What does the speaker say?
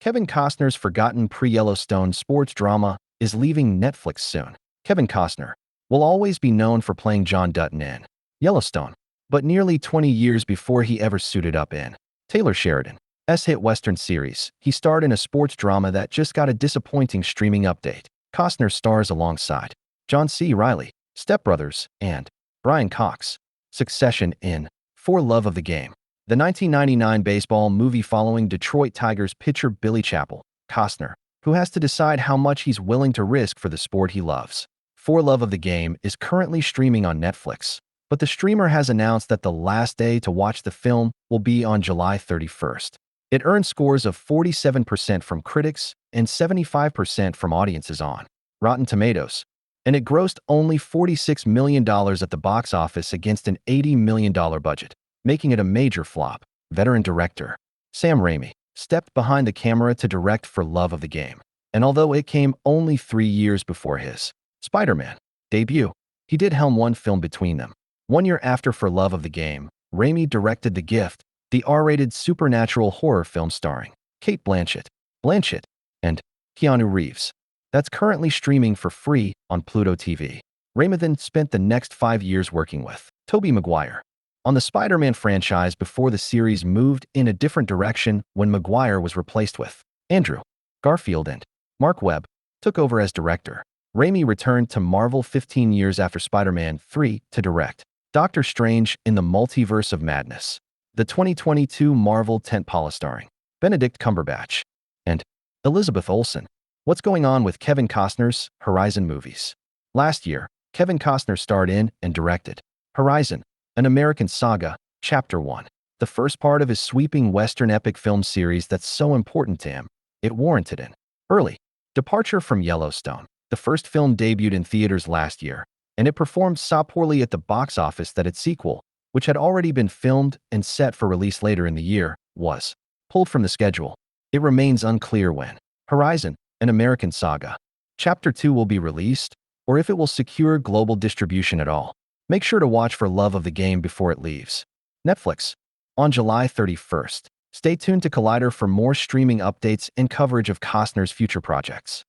Kevin Costner's forgotten pre-Yellowstone sports drama is leaving Netflix soon. Kevin Costner will always be known for playing John Dutton in Yellowstone, but nearly 20 years before he ever suited up in Taylor Sheridan's hit Western series, he starred in a sports drama that just got a disappointing streaming update. Costner stars alongside John C. Reilly, Step Brothers, and Brian Cox. Succession in For Love of the Game, the 1999 baseball movie following Detroit Tigers pitcher Billy Chappell. Costner, who has to decide how much he's willing to risk for the sport he loves. For Love of the Game is currently streaming on Netflix, but the streamer has announced that the last day to watch the film will be on July 31st. It earned scores of 47% from critics and 75% from audiences on Rotten Tomatoes, and it grossed only $46 million at the box office against an $80 million budget, making it a major flop. Veteran director Sam Raimi stepped behind the camera to direct For Love of the Game, and although it came only 3 years before his Spider-Man debut, he did helm one film between them. 1 year after For Love of the Game, Raimi directed The Gift, the R-rated supernatural horror film starring Kate Blanchett, and Keanu Reeves, that's currently streaming for free on Pluto TV. Raimi then spent the next 5 years working with Tobey Maguire on the Spider-Man franchise before the series moved in a different direction when Maguire was replaced with Andrew Garfield and Mark Webb took over as director. Raimi returned to Marvel 15 years after Spider-Man 3 to direct Doctor Strange in the Multiverse of Madness, the 2022 Marvel tentpole starring Benedict Cumberbatch and Elizabeth Olsen. What's going on with Kevin Costner's Horizon movies? Last year, Kevin Costner starred in and directed Horizon, an American Saga, Chapter 1, the first part of his sweeping Western epic film series that's so important to him. It warranted an early departure from Yellowstone. The first film debuted in theaters last year, and it performed so poorly at the box office that its sequel, which had already been filmed and set for release later in the year, was pulled from the schedule. It remains unclear when Horizon, an American Saga, Chapter 2 will be released, or if it will secure global distribution at all. Make sure to watch For Love of the Game before it leaves Netflix on July 31st. Stay tuned to Collider for more streaming updates and coverage of Costner's future projects.